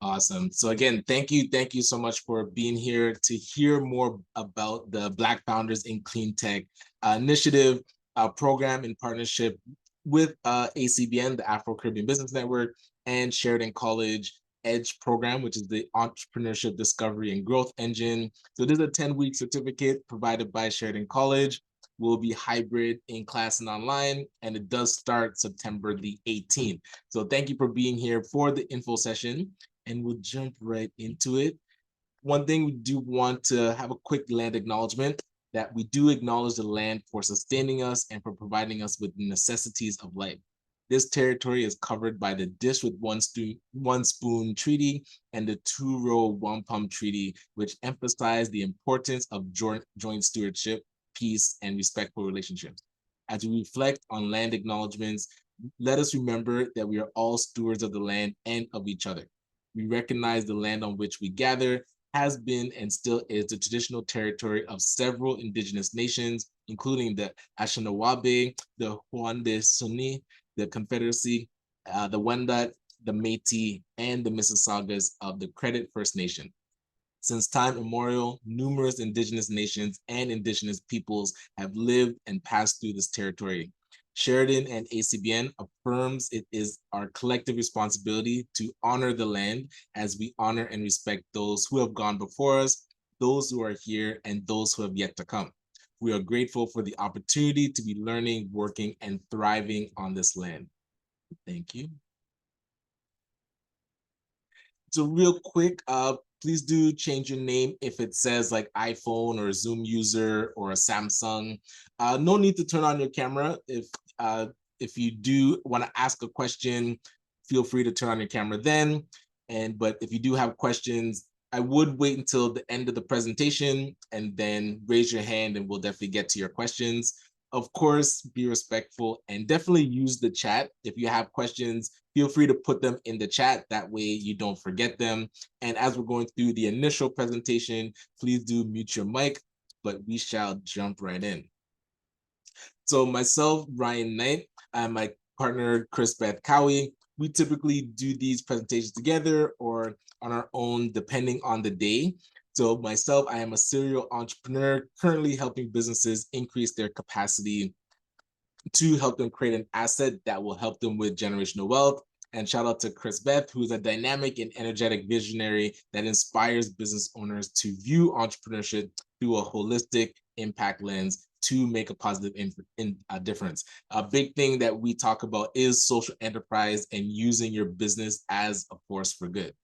Awesome. So again, thank you so much for being here to hear more about the Black Founders in Clean Tech initiative program in partnership with ACBN, the Afro-Caribbean Business Network, and Sheridan College EDGE program, which is the Entrepreneurship Discovery and Growth Engine. So this is a 10-week certificate provided by Sheridan College. Will be hybrid in class and online, and it does start September the 18th. So thank you for being here for the info session, and we'll jump right into it. One thing we do want to have a quick land acknowledgement that we do acknowledge the land for sustaining us and for providing us with the necessities of life. This territory is covered by the Dish with One Spoon Treaty and the Two-Row Wampum Treaty, which emphasize the importance of joint stewardship, peace, and respectful relationships. As we reflect on land acknowledgements, let us remember that we are all stewards of the land and of each other. We recognize the land on which we gather has been and still is the traditional territory of several indigenous nations, including the Anishinaabe, the Haudenosaunee, the Confederacy, the Wendat, the Métis, and the Mississaugas of the Credit First Nation. Since time immemorial, numerous indigenous nations and indigenous peoples have lived and passed through this territory. Sheridan and ACBN affirms it is our collective responsibility to honor the land as we honor and respect those who have gone before us, those who are here, and those who have yet to come. We are grateful for the opportunity to be learning, working, and thriving on this land. Thank you. So real quick, please do change your name if it says like iPhone or a Zoom user or a Samsung. No need to turn on your camera. If you do want to ask a question, feel free to turn on your camera then. But if you do have questions, I would wait until the end of the presentation and then raise your hand and we'll definitely get to your questions. Of course, be respectful and definitely use the chat. If you have questions, feel free to put them in the chat. That way you don't forget them. And as we're going through the initial presentation, please do mute your mic, but we shall jump right in. So myself, Ryan Knight, and my partner, Chris Beth Cowie, we typically do these presentations together or on our own, depending on the day. So myself, I am a serial entrepreneur, currently helping businesses increase their capacity to help them create an asset that will help them with generational wealth. And shout out to Chris Beth, who is a dynamic and energetic visionary that inspires business owners to view entrepreneurship through a holistic impact lens to make a positive difference. A big thing that we talk about is social enterprise and using your business as a force for good.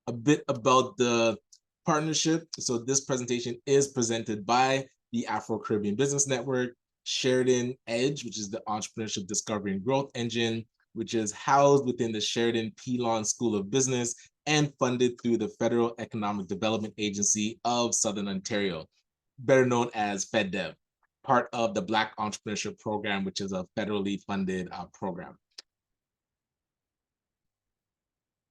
A bit about the partnership. So this presentation is presented by the Afro-Caribbean Business Network, Sheridan EDGE, which is the Entrepreneurship Discovery and Growth Engine, which is housed within the Sheridan Pilon School of Business and funded through the Federal Economic Development Agency of Southern Ontario, better known as FedDev, part of the Black Entrepreneurship Program, which is a federally funded program.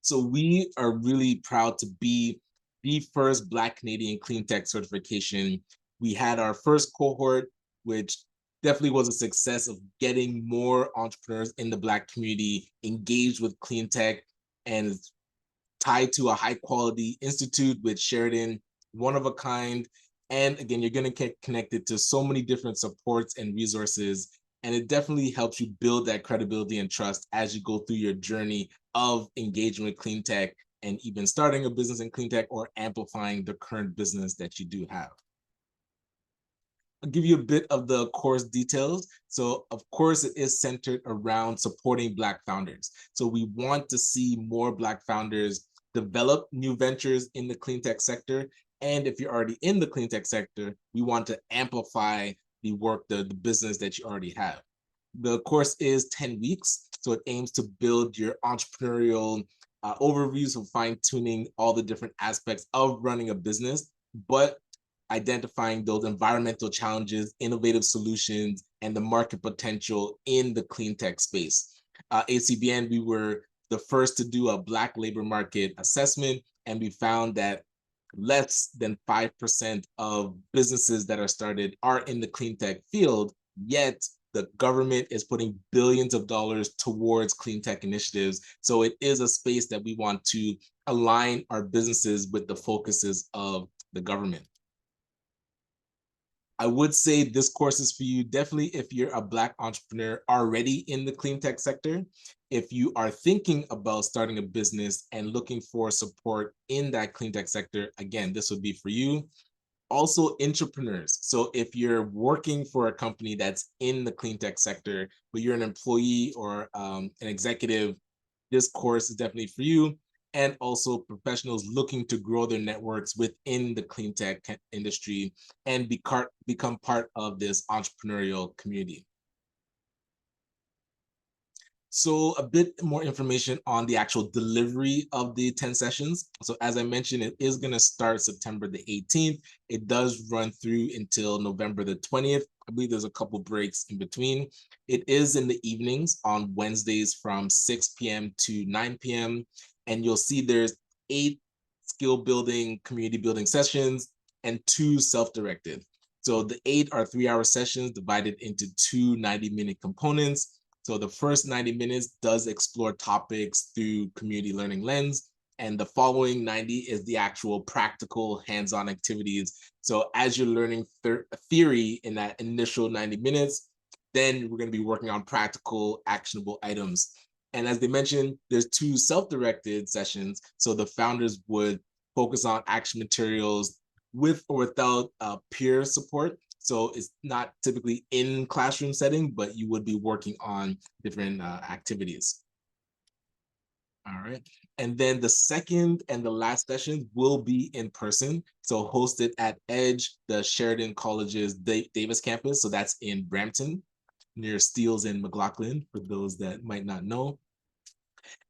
So we are really proud to be the first Black Canadian Clean Tech certification. We had our first cohort, which definitely was a success of getting more entrepreneurs in the Black community engaged with clean tech and tied to a high quality institute with Sheridan, one of a kind. And again, you're going to get connected to so many different supports and resources. And it definitely helps you build that credibility and trust as you go through your journey of engaging with clean tech and even starting a business in clean tech or amplifying the current business that you do have. I'll give you a bit of the course details. So of course, it is centered around supporting Black founders. So we want to see more Black founders develop new ventures in the clean tech sector. And if you're already in the clean tech sector, we want to amplify the work, the business that you already have. The course is 10 weeks, so it aims to build your entrepreneurial overviews of fine-tuning all the different aspects of running a business, but identifying those environmental challenges, innovative solutions, and the market potential in the clean tech space. ACBN, we were the first to do a Black labor market assessment, and we found that less than 5% of businesses that are started are in the clean tech field, yet the government is putting billions of dollars towards clean tech initiatives. So it is a space that we want to align our businesses with the focuses of the government. I would say this course is for you definitely if you're a Black entrepreneur already in the clean tech sector. If you are thinking about starting a business and looking for support in that clean tech sector, again, this would be for you. Also, entrepreneurs. So if you're working for a company that's in the clean tech sector, but you're an employee or an executive, this course is definitely for you. And also professionals looking to grow their networks within the clean tech industry and become part of this entrepreneurial community. So a bit more information on the actual delivery of the 10 sessions. So as I mentioned, it is going to start September the 18th. It does run through until November the 20th. I believe there's a couple breaks in between. It is in the evenings on Wednesdays from 6 p.m. to 9 p.m. And you'll see there's 8 skill building, community building sessions and 2 self-directed. So the 8 are 3-hour sessions divided into 2 90-minute components. So the first 90 minutes does explore topics through community learning lens, and the following 90 is the actual practical hands-on activities. So as you're learning theory in that initial 90 minutes, then we're going to be working on practical, actionable items. And as they mentioned, there's 2 self-directed sessions. So the founders would focus on action materials with or without peer support. So it's not typically in classroom setting, but you would be working on different activities. All right. And then the second and the last session will be in person. So hosted at Edge, the Sheridan College's Davis campus. So that's in Brampton, near Steeles and McLaughlin, for those that might not know.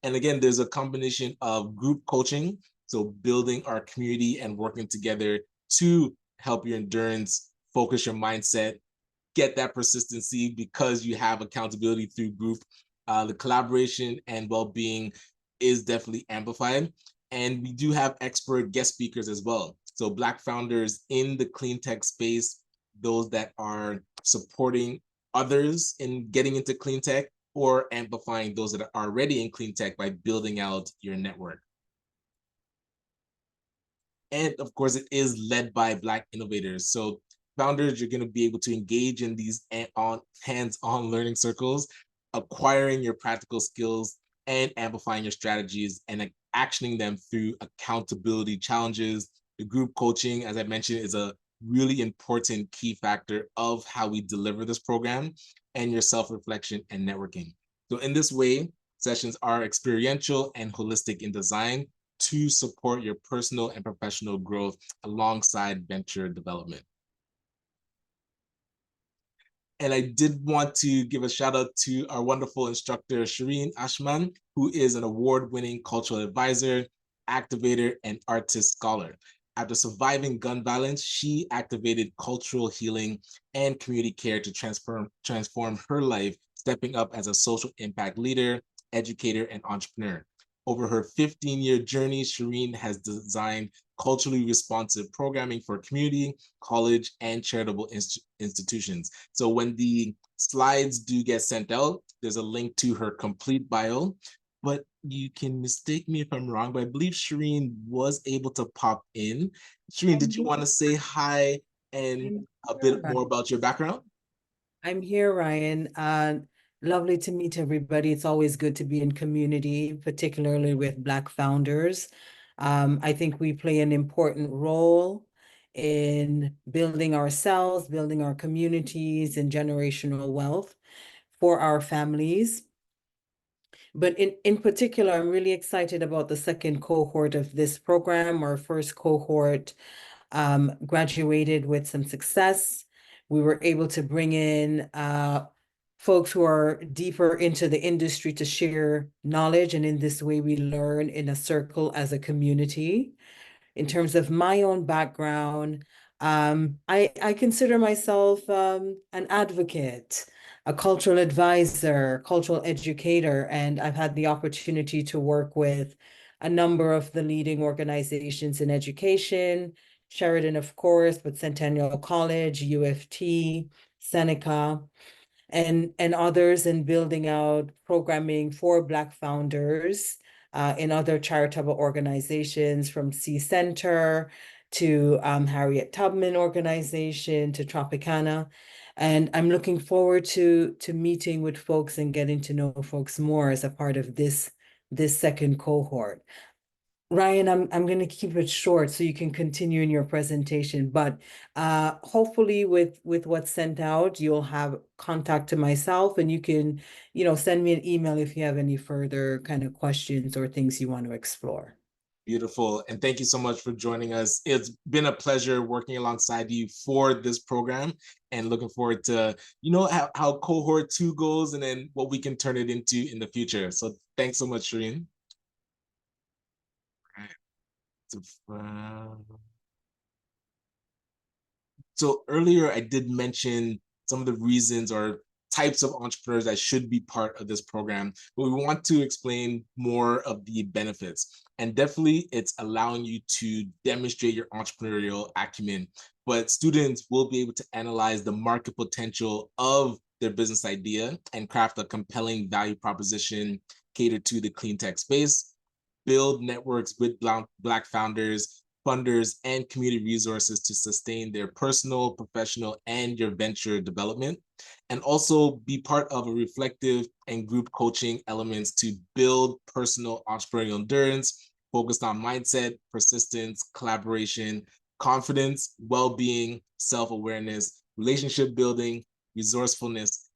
And again, there's a combination of group coaching, so building our community and working together to help your endurance, focus your mindset, get that persistency because you have accountability through group. The collaboration and well-being is definitely amplified. And we do have expert guest speakers as well. So Black founders in the clean tech space, those that are supporting others in getting into clean tech or amplifying those that are already in clean tech by building out your network. And of course, it is led by Black innovators. So founders, you're going to be able to engage in these hands-on learning circles, acquiring your practical skills and amplifying your strategies and actioning them through accountability challenges. The group coaching, as I mentioned, is a really important key factor of how we deliver this program, and your self-reflection and networking. So in this way, sessions are experiential and holistic in design to support your personal and professional growth alongside venture development. And I did want to give a shout out to our wonderful instructor, Shireen Ashman, who is an award-winning cultural advisor, activator, and artist scholar. After surviving gun violence, she activated cultural healing and community care to transform her life, stepping up as a social impact leader, educator, and entrepreneur. Over her 15-year journey, Shireen has designed culturally responsive programming for community, college, and charitable institutions. So when the slides do get sent out, there's a link to her complete bio, but you can mistake me if I'm wrong, but I believe Shireen was able to pop in. Shireen, did you want to say hi and a bit more about your background? I'm here, Ryan. Lovely to meet everybody. It's always good to be in community, particularly with Black founders. I think we play an important role in building ourselves, building our communities, and generational wealth for our families. But in particular, I'm really excited about the second cohort of this program. Our first cohort graduated with some success. We were able to bring in folks who are deeper into the industry to share knowledge. And in this way, we learn in a circle as a community. In terms of my own background, I consider myself an advocate, a cultural advisor, cultural educator, and I've had the opportunity to work with a number of the leading organizations in education, Sheridan, of course, but Centennial College, UFT, Seneca. and others in building out programming for Black founders in other charitable organizations, from C Center to Harriet Tubman Organization to Tropicana. And I'm looking forward to meeting with folks and getting to know folks more as a part of this second cohort. Ryan, I'm going to keep it short so you can continue in your presentation, but hopefully with what's sent out, you'll have contact to myself, and you can, send me an email if you have any further kind of questions or things you want to explore. Beautiful. And thank you so much for joining us. It's been a pleasure working alongside you for this program, and looking forward to, how cohort 2 goes and then what we can turn it into in the future. So thanks so much, Shireen. So earlier I did mention some of the reasons or types of entrepreneurs that should be part of this program, but we want to explain more of the benefits. And definitely it's allowing you to demonstrate your entrepreneurial acumen, but students will be able to analyze the market potential of their business idea and craft a compelling value proposition catered to the clean tech space, build networks with Black founders, funders, and community resources to sustain their personal, professional, and your venture development, and also be part of a reflective and group coaching elements to build personal entrepreneurial endurance focused on mindset, persistence, collaboration, confidence, well-being, self-awareness, relationship building, resourcefulness,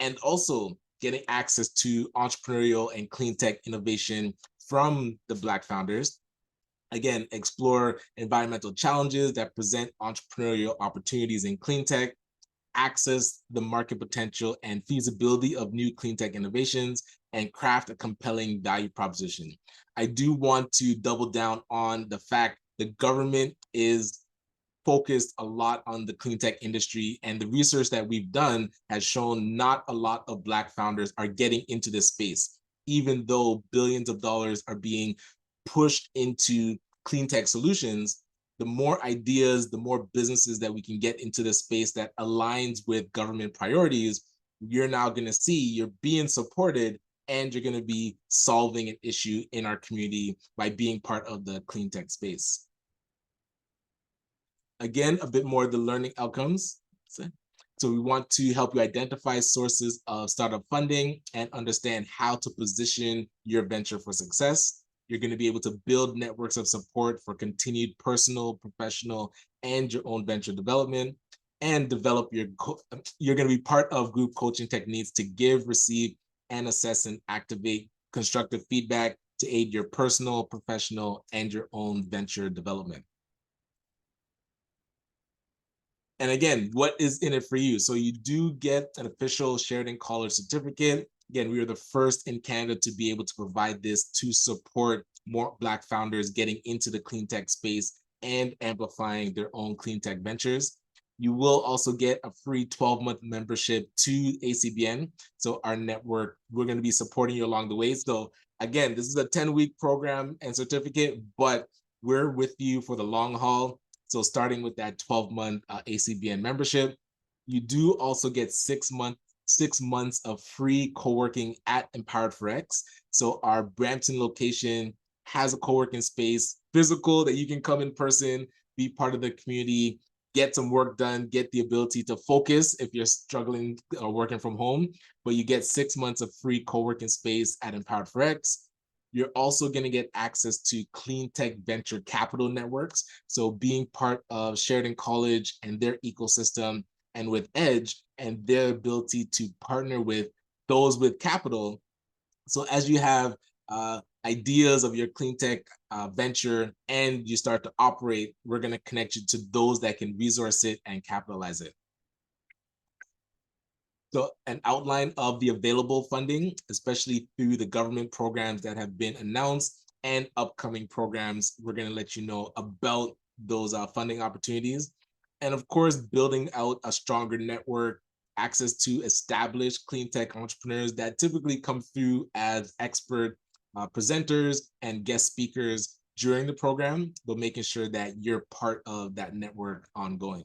and also getting access to entrepreneurial and clean tech innovation from the Black founders. Again, explore environmental challenges that present entrepreneurial opportunities in clean tech, access the market potential and feasibility of new clean tech innovations, and craft a compelling value proposition. I do want to double down on the fact the government is focused a lot on the clean tech industry, and the research that we've done has shown not a lot of Black founders are getting into this space, even though billions of dollars are being pushed into clean tech solutions. The more ideas, the more businesses that we can get into the space that aligns with government priorities, you're now going to see you're being supported, and you're going to be solving an issue in our community by being part of the clean tech space. Again, a bit more of the learning outcomes. So we want to help you identify sources of startup funding and understand how to position your venture for success. You're going to be able to build networks of support for continued personal, professional, and your own venture development, and develop you're going to be part of group coaching techniques to give, receive, and assess and activate constructive feedback to aid your personal, professional, and your own venture development. And again, what is in it for you? So you do get an official Sheridan College certificate. Again, we are the first in Canada to be able to provide this to support more Black founders getting into the clean tech space and amplifying their own clean tech ventures. You will also get a free 12-month membership to ACBN. So our network, we're going to be supporting you along the way. So again, this is a 10-week program and certificate, but we're with you for the long haul. So starting with that 12-month ACBN membership, you do also get 6 months of free co-working at Empowered for X. So our Brampton location has a co-working space, physical, that you can come in person, be part of the community, get some work done, get the ability to focus if you're struggling or working from home. But you get 6 months of free co-working space at Empowered for X. You're also going to get access to clean tech venture capital networks. So being part of Sheridan College and their ecosystem, and with Edge and their ability to partner with those with capital. So as you have ideas of your clean tech venture and you start to operate, we're going to connect you to those that can resource it and capitalize it. So an outline of the available funding, especially through the government programs that have been announced and upcoming programs, we're going to let you know about those funding opportunities. And of course, building out a stronger network, access to established clean tech entrepreneurs that typically come through as expert presenters and guest speakers during the program, but making sure that you're part of that network ongoing.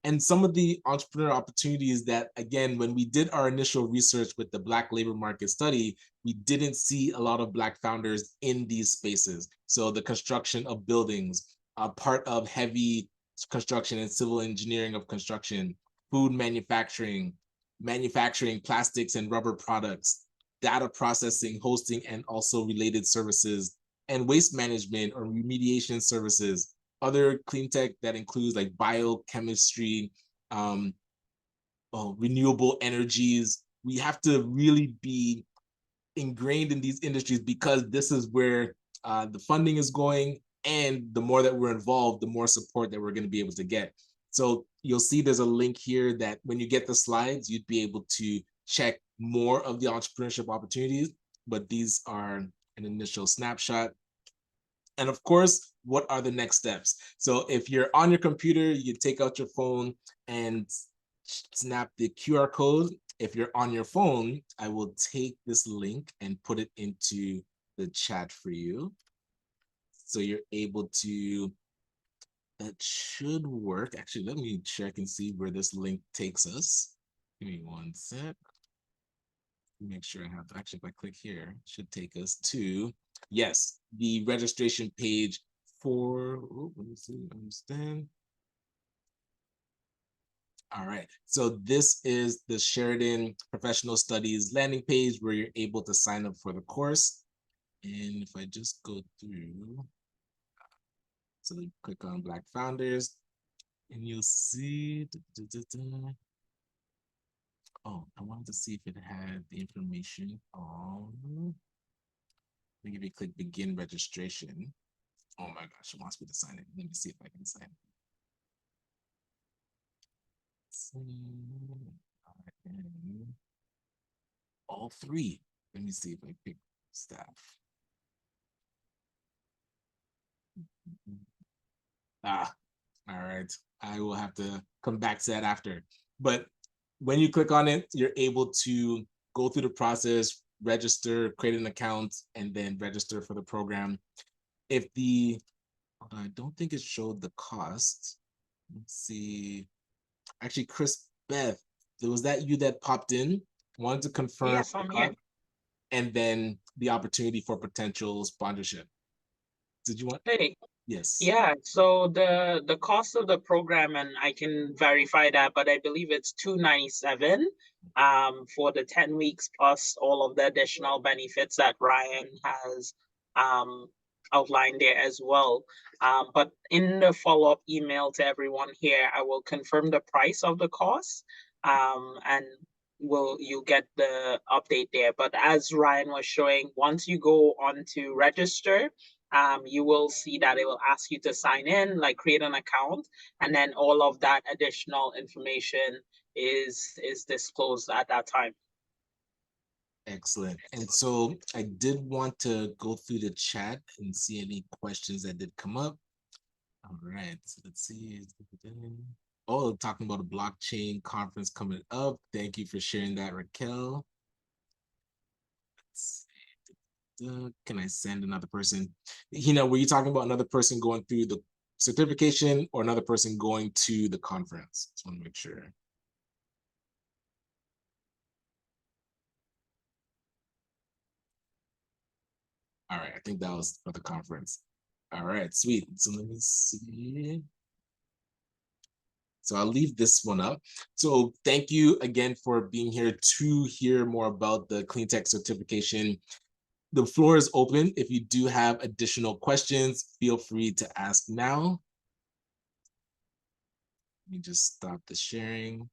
And some of the entrepreneur opportunities that, again, when we did our initial research with the Black labor market study, we didn't see a lot of Black founders in these spaces. So the construction of buildings, part of heavy construction and civil engineering of construction, food manufacturing, manufacturing plastics and rubber products, data processing, hosting, and also related services, and waste management or remediation services. Other clean tech that includes like biochemistry, renewable energies. We have to really be ingrained in these industries because this is where the funding is going, and the more that we're involved, the more support that we're going to be able to get. So you'll see there's a link here that when you get the slides, you'd be able to check more of the entrepreneurship opportunities, but these are an initial snapshot. And of course, what are the next steps? So if you're on your computer, you can take out your phone and snap the QR code. If you're on your phone, I will take this link and put it into the chat for you. So you're able to, that should work. Actually, let me check and see where this link takes us. Give me one sec. Make sure I have, actually, if I click here, it should take us to, yes, the registration page for, let me see, understand. All right, so this is the Sheridan Professional Studies landing page where you're able to sign up for the course. And if I just go through, so you click on Black Founders, and you'll see, oh, I wanted to see if it had the information on, maybe if you click begin registration. Oh my gosh, it wants me to sign it. Let me see if I can sign it. All three. Let me see if I pick staff. Ah, all right. I will have to come back to that after. But when you click on it, you're able to go through the process, register, create an account, and then register for the program. If the, I don't think it showed the cost. Let's see. Actually, Chris Beth, was that you that popped in? Wanted to confirm. Yes, I'm here. And then the opportunity for potential sponsorship. Did you want? Hey, Yes. yeah, so the cost of the program, and I can verify that, but I believe it's $297 for the 10 weeks plus all of the additional benefits that Ryan has outlined there as well. But in the follow-up email to everyone here, I will confirm the price of the cost, and you get the update there. But as Ryan was showing, once you go on to register, you will see that it will ask you to sign in, like create an account, and then all of that additional information is disclosed at that time. Excellent. And so I did want to go through the chat and see any questions that did come up. All right, so let's see. Oh, talking about a blockchain conference coming up. Thank you for sharing that, Raquel. Let's see. Can I send another person? Were you talking about another person going through the certification or another person going to the conference? Just want to make sure. All right, I think that was for the conference. All right, sweet. So let me see. So I'll leave this one up. So thank you again for being here to hear more about the Cleantech certification. The floor is open. If you do have additional questions, feel free to ask now. Let me just stop the sharing.